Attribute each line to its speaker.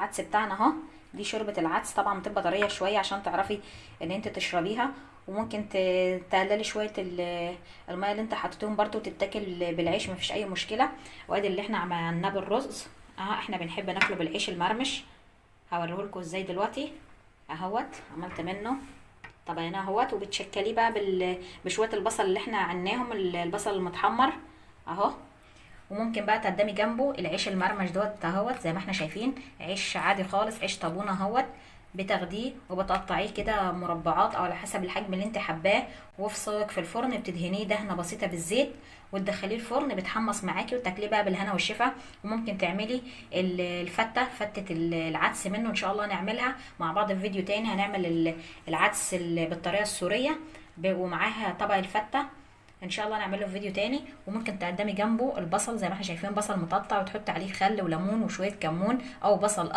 Speaker 1: العدس بتاعنا اهو. دي شوربه العدس، طبعا بتبقى طريه شويه عشان تعرفي ان انت تشربيها. وممكن تقللي شويه الميه اللي انت حطيتهم برده وتتاكل بالعيش، مفيش اي مشكله. وادي اللي احنا عملناه بالرز اهو، احنا بنحب ناكله بالعيش المرمش. هوريهولكوا ازاي دلوقتي اهوت. عملت منه طبقين اهوت، وبتشكليه بقى بشويه البصل اللي احنا عناهم، البصل المتحمر اهو. وممكن بقى تقدمي جنبه العيش المرمش دوت اهوت، زي ما احنا شايفين عيش عادي خالص، عيش طابونه اهوت. بتاخديه وبتقطعيه كده مربعات او على حسب الحجم اللي انت حباه، وفي صاج في الفرن بتدهنيه دهنه بسيطه بالزيت وتدخليه الفرن، بتحمص معاكي وتاكليه بقى بالهنا والشفا. وممكن تعملي فتة العدس منه، ان شاء الله نعملها مع بعض في فيديو تاني. هنعمل العدس بالطريقه السوريه ومعاها طبق الفته ان شاء الله نعمله في فيديو تاني. وممكن تقدمي جنبه البصل زي ما احنا شايفين، بصل متقطع، وتحطي عليه خل وليمون وشويه كمون او بصل اخضر.